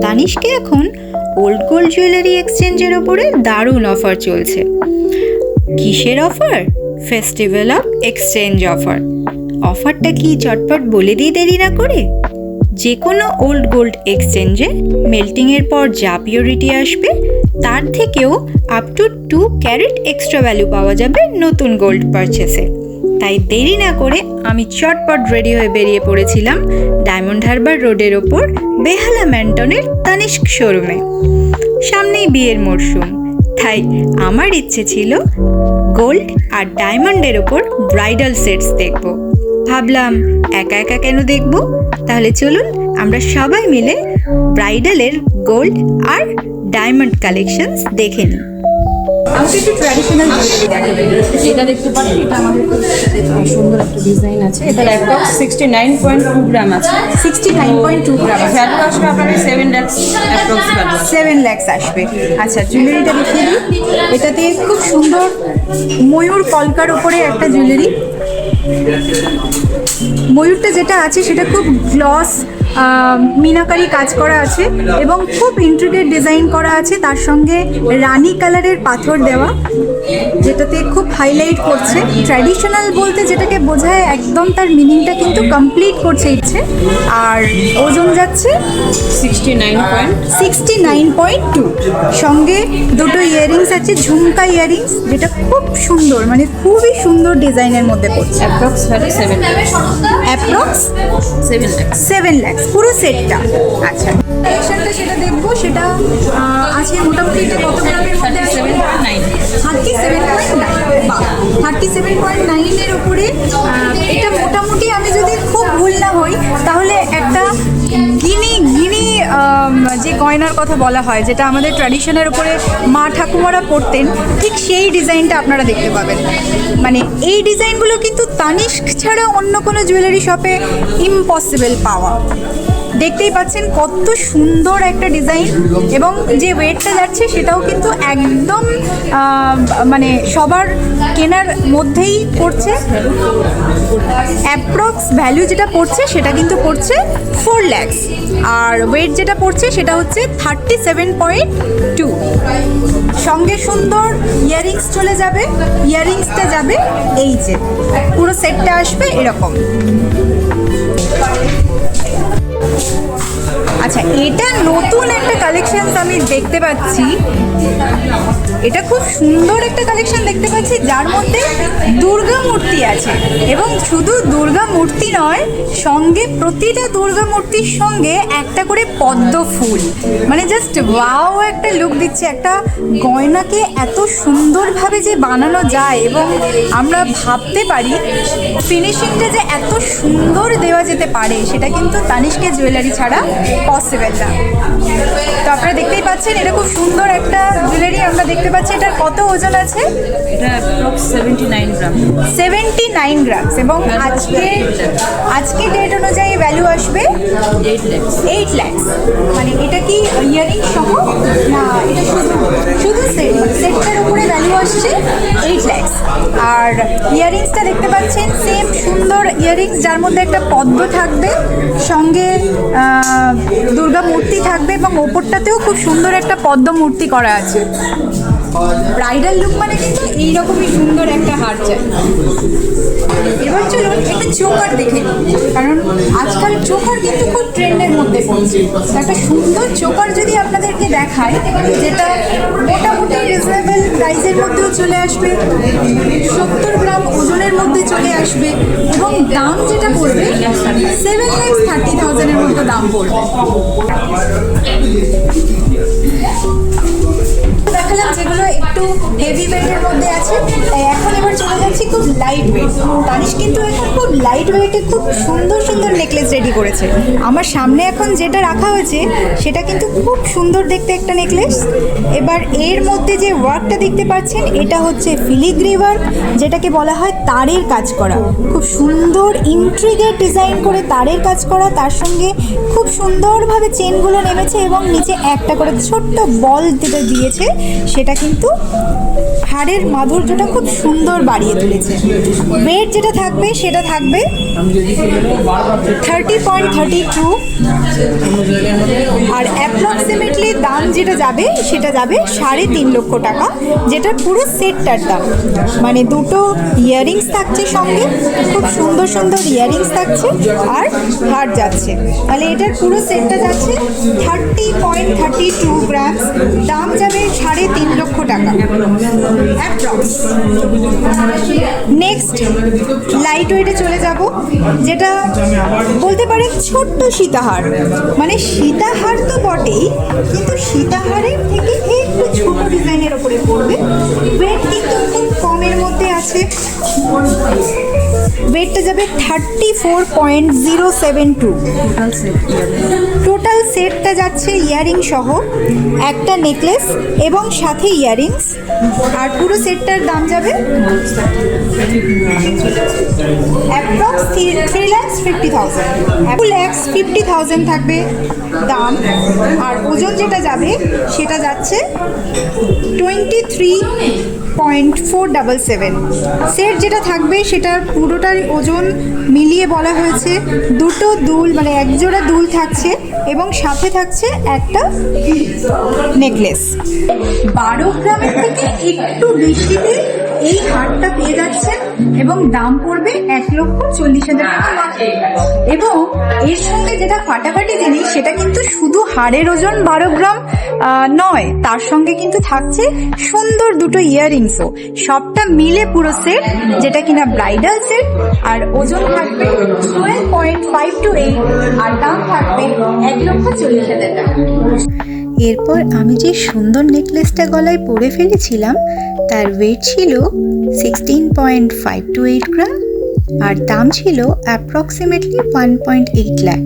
তানিষ্কে এখন old gold jewellery এক্সচেঞ্জের ওপরে দারুণ অফার চলছে। কিসের offer? Festival of exchange offer. অফারটা কি চটপট বলে দিই দেরি না করে। যে কোনো ওল্ড গোল্ড এক্সচেঞ্জে মেল্টিংয়ের পর যা পিওরিটি আসবে তার থেকেও up to 2 carat extra value পাওয়া যাবে নতুন গোল্ড পারচেসে। তাই দেরি না করে আমি চটপট রেডি হয়ে বেরিয়ে পড়েছিলাম ডায়মন্ড হারবার রোডের ওপর বেহালা ম্যান্টনের তানিষ্ক শোরুমে। সামনেই বিয়ের মরশুম, তাই আমার ইচ্ছে ছিল গোল্ড আর ডায়মন্ডের ওপর ব্রাইডাল সেটস দেখব। ভাবলাম একা একা কেন দেখব, তাহলে চলুন আমরা সবাই মিলে ব্রাইডালের গোল্ড আর ডায়মন্ড কালেকশনস দেখে নিই। আমাকে একটু ট্র্যাডিশনাল এটা দেখতে পারেন, এটা আমাদের খুব সুন্দর একটা ডিজাইন আছে। এটার অ্যাপ্রক্স 69.2 গ্রাম আছে। 69.2 গ্রাম ভ্যালু আসবে আপনার 7 লাখ অ্যাপ্রক্স ভ্যালু। 7 লাখ আসবে। আচ্ছা, জুয়েলারিটা দেখিয়ে দিই। এটাতে খুব সুন্দর ময়ূর কলকার ওপরে একটা জুয়েলারি। ময়ূরটা যেটা আছে সেটা খুব গ্লস মিনাকারি কাজ করা আছে এবং খুব ইন্ট্রিকেট ডিজাইন করা আছে। তার সঙ্গে রানী কালারের পাথর দেওয়া, যেটাতে খুব হাইলাইট করছে। ট্র্যাডিশনাল বলতে যেটাকে বোঝায় একদম তার মিনিংটা কিন্তু কমপ্লিট করছে ইচ্ছে। আর ওজন যাচ্ছে 69.2। সঙ্গে দুটো ইয়াররিংস আছে, ঝুমকা ইয়াররিংস, যেটা খুব সুন্দর, মানে খুবই সুন্দর ডিজাইনের মধ্যে পড়ছে। Approx value 7 lakh. Approx 7 lakh পুরো সেটটা। আচ্ছা, কালেকশনটা সেটা দেখবো। সেটা আছে মোটামুটি এটা কত গ্রামের মধ্যে আছে? 37.9 উপরে। এটা মোটামুটি আমি যদি খুব ভুল না হই তাহলে একটা গিনি যে গয়নার কথা বলা হয়, যেটা আমাদের ট্র্যাডিশনের উপরে মা ঠাকুমারা পরতেন, ঠিক সেই ডিজাইনটা আপনারা দেখতে পাবেন। মানে এই ডিজাইনগুলো কিন্তু তানিষ্ক ছাড়া অন্য কোনো জুয়েলারি শপে ইম্পসিবল পাওয়া। দেখতেই পাচ্ছেন কত সুন্দর একটা ডিজাইন, এবং যে ওয়েটটা যাচ্ছে সেটাও কিন্তু একদম মানে সবার কেনার মধ্যেই পড়ছে। অ্যাপ্রক্স ভ্যালু যেটা পড়ছে সেটা কিন্তু পড়ছে 4 লাখ, আর ওয়েট যেটা পড়ছে সেটা হচ্ছে 37.2। সঙ্গে সুন্দর ইয়াররিংস চলে যাবে। ইয়াররিংসটা যাবে এই যে, পুরো সেটটা আসবে এরকম। আচ্ছা, এটা নতুন একটা কালেকশন আমি দেখতে পাচ্ছি। এটা খুব সুন্দর একটা কালেকশন দেখতে পাচ্ছি, যার মধ্যে দুর্গা মূর্তি আছে। এবং শুধু দুর্গা মূর্তি নয়, সঙ্গে প্রতিটা দুর্গা মূর্তির সঙ্গে একটা করে পদ্ম ফুল, মানে জাস্ট ওয়াও একটা লুক দিচ্ছে। একটা গয়নাকে এত সুন্দরভাবে যে বানানো যায় এবং আমরা ভাবতে পারি ফিনিশিংটা যে এত সুন্দর দেওয়া যেতে পারে, সেটা কিন্তু তানিষ্কের জুয়েলারি ছাড়া পসিবল না। তো আপনারা দেখতেই পাচ্ছেন এটা খুব সুন্দর একটা জুয়েলারি আমরা দেখতে পাচ্ছি। এটার কত ওজন আছে? এটা অ্যাপ্রক্স 79 গ্রাম। 79 গ্রাম। এবং আজকে ডেট অনুযায়ী ভ্যালু আসবে 8 লাখ। মানে এটা কি ইয়ারিং সহ না? এটা শুধু সেটটার উপরে ভ্যালু আসছে 8 লাখ। আর ইয়ারিংসটা দেখতে পাচ্ছেন সেম সুন্দর ইয়ারিংস, যার মধ্যে একটা পদ্ম থাকবে, সঙ্গে দুর্গা মূর্তি থাকবে, এবং ওপরটাতেও খুব সুন্দর একটা পদ্ম মূর্তি করা আছে। ব্রাইডাল লুক মানে কিন্তু এইরকমই সুন্দর একটা হার চাই। এবার চলুন একটা চোকার দেখে নিই, কারণ আজকাল চোকার কিন্তু খুব ট্রেন্ডের মধ্যে পড়ছে। একটা সুন্দর চোকার যদি আপনাদেরকে দেখায়, যেটা মোটামুটি রিজনেবল প্রাইসের মধ্যেও চলে আসবে, 70 গ্রাম ওজনের মধ্যে চলে আসবে, এবং দাম যেটা পড়বে 7,30,000 মতো দাম পড়বে। দেখালাম যেগুলো একটু হেভি ওয়েটের মধ্যে আছে, তাই এখন এবার চলে যাচ্ছি খুব লাইট ওয়েট। তানিশ কিন্তু এখন খুব লাইট ওয়েটে খুব সুন্দর সুন্দর নেকলেস রেডি করেছে। আমার সামনে এখন যেটা রাখা হয়েছে সেটা কিন্তু খুব সুন্দর দেখতে একটা নেকলেস। এবার এর মধ্যে যে ওয়ার্কটা দেখতে পাচ্ছেন, এটা হচ্ছে ফিলিগ্রি ওয়ার্ক, যেটাকে বলা হয় তারের কাজ করা। খুব সুন্দর ইন্ট্রিগেট ডিজাইন করে তারের কাজ করা, তার সঙ্গে খুব সুন্দরভাবে চেনগুলো নেমেছে এবং নিচে একটা করে ছোট্ট বল দিয়েছে, সেটা কিন্তু হাড়ের মাধুর্যটা খুব সুন্দর বাড়িয়ে তুলেছে। ওয়েট যেটা থাকবে সেটা থাকবে 30.32, আর অ্যাপ্রক্সিমেটলি দাম যেটা যাবে সেটা যাবে 3.5 লক্ষ টাকা, যেটা পুরো সেটটার দাম। মানে দুটো ইয়াররিংস থাকছে সঙ্গে, খুব সুন্দর সুন্দর ইয়াররিংস থাকছে, আর হার যাচ্ছে। তাহলে এটার পুরো সেটটা যাচ্ছে 30.32 গ্রামস, দাম যাবে 3.5 লক্ষ টাকা অ্যাপ্রক্স। নেক্সট লাইট ওয়েটে চলে যাব, যেটা বলতে পারেন ছোট্ট সীতাহার। মানে সীতাহার তো বটেই, কিন্তু সীতাহারের থেকে একটু ছোট ডিজাইনের ওপরে পড়বে। ওয়েট কিন্তু খুব কমের মধ্যে আছে, ওয়েটটা যাবে 34.072। টোটাল সেটটা যাচ্ছে ইয়ারিং সহ, একটা নেকলেস এবং সাথে ইয়ারিংস, আর পুরো সেটটার দাম যাবে অ্যাপ্রক্স 3,50,000। 2,50,000 থাকবে দাম, আর ওজন যেটা যাবে সেটা যাচ্ছে 23.477। সেট যেটা থাকবে সেটার পুরোটার ওজন মিলিয়ে বলা হয়েছে। দুটো দুল, মানে একজোড়া দুল থাকছে এবং সাথে থাকছে একটা নেকলেস। 12 গ্রামের থেকে একটু বেশিতে এই হারটা পেয়ে যাচ্ছেন এবং দাম পড়বে 1,40,000 টাকা। এবং এর সঙ্গে যেটা ফাটাফাটি জিনিস, সেটা কিন্তু শুধু হারের ওজন 12 গ্রাম নয়, তার সঙ্গে কিন্তু থাকছে সুন্দর দুটো ইয়াররিংসও। সবটা মিলে পুরো সেট, যেটা কিনা ব্রাইডাল সেট, আর ওজন থাকবে 12.528, আর দাম থাকবে 1,40,000 টাকা। এরপর আমি যে সুন্দর নেকলেসটা গলায় পরে ফেলেছিলাম তার ওয়েট ছিল 16.528 গ্রাম, আর দাম ছিল অ্যাপ্রক্সিমেটলি 1.8 লাখ।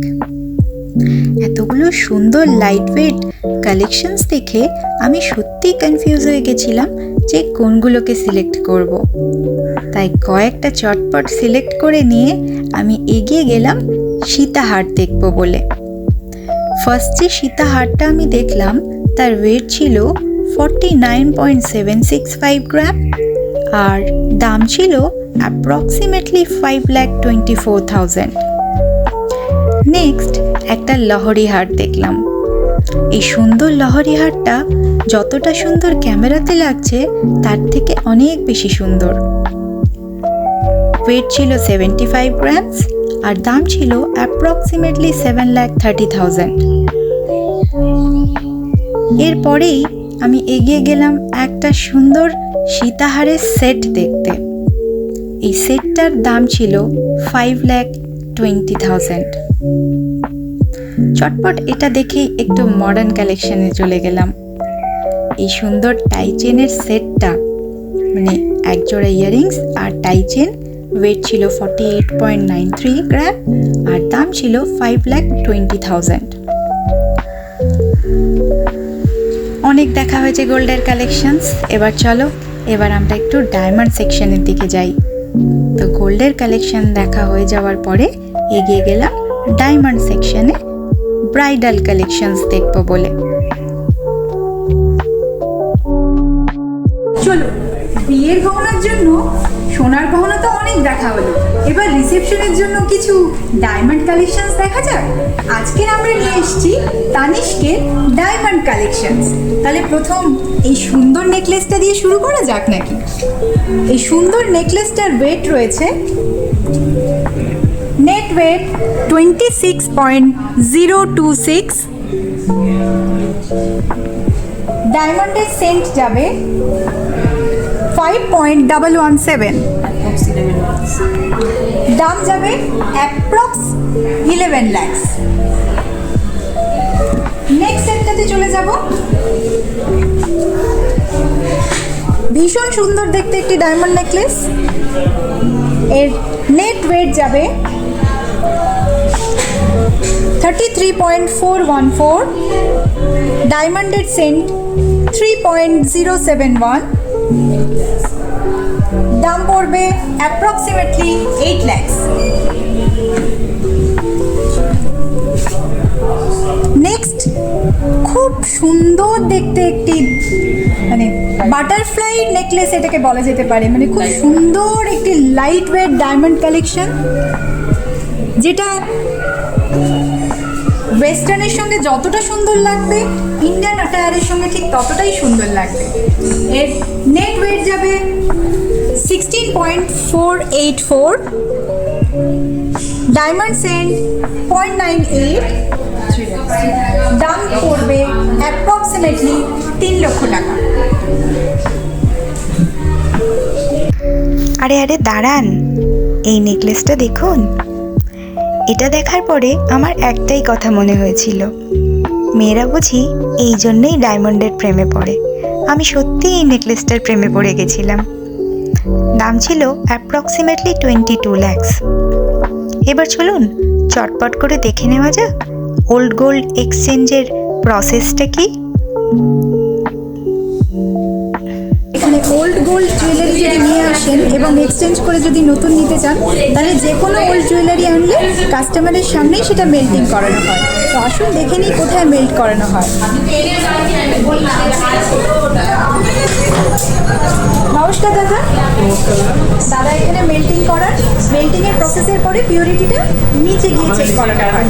এতগুলো সুন্দর লাইট ওয়েট কালেকশনস দেখে আমি সত্যিই কনফিউজ হয়ে গেছিলাম যে কোনগুলোকে সিলেক্ট করব। তাই কয়েকটা চটপট সিলেক্ট করে নিয়ে আমি এগিয়ে গেলাম সীতাহার দেখব বলে। ফার্স্ট যে সীতাহারটা আমি দেখলাম তার ওয়েট ছিল 49.765 গ্রাম, আর দাম ছিল অ্যাপ্রক্সিমেটলি 5,24,000। নেক্সট একটা লহরি হার দেখলাম। এই সুন্দর লহরি হারটা যতটা সুন্দর ক্যামেরাতে লাগছে তার থেকে অনেক বেশি সুন্দর। ওয়েট ছিল 75 গ্রামস, আর দাম ছিল অ্যাপ্রক্সিমেটলি 7,30,000। এরপরেই আমি এগিয়ে গেলাম একটা সুন্দর সীতাহারের সেট দেখতে। এই সেটটার দাম ছিল 5,20,000। চটপট এটা দেখেই একটু মডার্ন কালেকশনে চলে গেলাম। এই সুন্দর টাই চেনের সেটটা, মানে একজোড়া ইয়াররিংস আর টাই চেন, ওয়েট ছিল 48.93 গ্রাম, আর দাম ছিল 5,20,000। অনেক দেখা হয়েছে গোল্ডের কালেকশনস, এবার চলো আমরা একটু ডায়মন্ড সেকশনের দিকে যাই। তো গোল্ডের কালেকশন দেখা হয়ে যাওয়ার পরে এগিয়ে গেলাম ডায়মন্ড সেকশনে ব্রাইডাল কালেকশনস দেখবো বলে। চলো, বিয়ের গহনার জন্য সোনার গহনা তো অনেক দেখা হলো, এবার রিসেপশনের জন্য কিছু ডায়মন্ড কালেকশনস দেখা যাক। আজকের আমরা নিয়ে এসেছি তানিষ্কের ডায়মন্ড কালেকশনস। তাহলে প্রথম এই সুন্দর নেকলেসটা দিয়ে শুরু করা যাক নাকি? এই সুন্দর নেকলেসটার ওয়েট রয়েছে, নেট ওয়েট 26.026। ডায়মন্ডের সেন্ট যাবে 5.117। দাম যাবে অ্যাপ্রক্স 11 লাখ। নেক্সট সেটটাতে চলে যাব। ভীষণ সুন্দর দেখতে একটি ডায়মন্ড নেকলেস, এর নেট ওয়েট যাবে 33.414। ডায়মন্ডের সেন্ট 3.071। দাম পড়বে অ্যাপ্রক্সিমেটলি 8 লাখ। নেক্সট খুব খুব সুন্দর দেখতে একটি মানে বাটারফ্লাই নেকলেস এটাকে বলা যেতে পারে, মানে খুব সুন্দর একটি লাইট ওয়েট ডায়মন্ড কালেকশন, যেটা ওয়েস্টার্নের সঙ্গে যতটা সুন্দর লাগবে ইন্ডিয়ান অ্যাটায়ারের সঙ্গে ঠিক ততটাই সুন্দর লাগবে। এর নেট ওয়েট যাবে 16.484, ডায়মন্ড সেন্ট 0.98, দাম পড়বে অ্যাপ্রক্সিমেটলি 3 লক্ষ টাকা। আরে আরে দাঁড়ান, এই নেকলেসটা দেখুন। এটা দেখার পরে আমার একটাই কথা মনে হয়েছিল, মেয়েরা বুঝি এই জন্যই ডায়মন্ডের প্রেমে পড়ে। আমি সত্যি এই নেকলেসটার প্রেমে পড়ে গেছিলাম। দাম ছিল অ্যাপ্রক্সিমেটলি 22 lakhs। এবার চলুন চটপট করে দেখে নেওয়া যাক ওল্ড গোল্ড এক্সচেঞ্জের প্রসেসটা কি। এখানে ওল্ড গোল্ড জুয়েলারি যদি নিয়ে আসেন এবং এক্সচেঞ্জ করে যদি নতুন নিতে চান, তাহলে যে কোনো ওল্ড জুয়েলারি আনলে কাস্টমারের সামনেই সেটা মেল্টিং করানো হয়। তো আসুন দেখে নিই কোথায় মেল্ট করানো হয়। নমস্কার দাদা। দাদা এখানে মেল্টিং করার, মেল্টিংয়ের প্রসেসের পরে পিউরিটিটা নিচে গিয়ে চেক করানো হয়।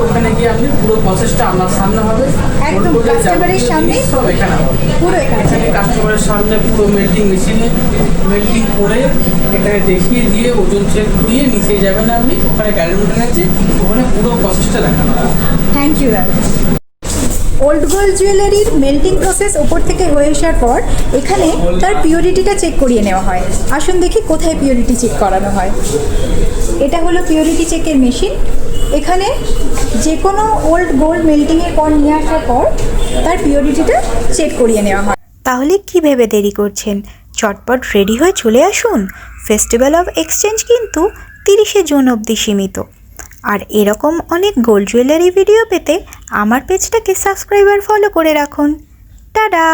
ওখানে গিয়ে আপনি পুরো প্রসেসটা আপনার সামনে হবে, একদম কাস্টমারের সামনেই সব এখানে হবে। পুরো এখানে কাস্টমারের সামনে পুরো মেল্টিং মেশিনে মেল্টিং করে এখানে দেখিয়ে দিয়ে ওজন চেক করিয়ে নিচে যাবেন আপনি, ওখানে ক্যালকুলেটর আছে, ওখানে পুরো প্রসেসটা দেখানো হবে। থ্যাংক ইউ দাদা। ওল্ড গোল্ড জুয়েলারির মেল্টিং প্রসেস ওপর থেকে হয়ে আসার পর এখানে তার পিউরিটিটা চেক করিয়ে নেওয়া হয়। আসুন দেখি কোথায় পিউরিটি চেক করানো হয়। এটা হলো পিউরিটি চেকের মেশিন। এখানে যে কোনো ওল্ড গোল্ড মেল্টিংয়ের পর নিয়ে আসার পর তার পিউরিটিটা চেক করিয়ে নেওয়া হয়। তাহলে কি ভেবে দেরি করছেন, চটপট রেডি হয়ে চলে আসুন। ফেস্টিভ্যাল অফ এক্সচেঞ্জ কিন্তু 30শে জুন অবধি সীমিত। আর এরকম অনেক গোল্ড জুয়েলারি ভিডিও পেতে আমার পেজটাকে সাবস্ক্রাইব আর ফলো করে রাখুন। টাটা।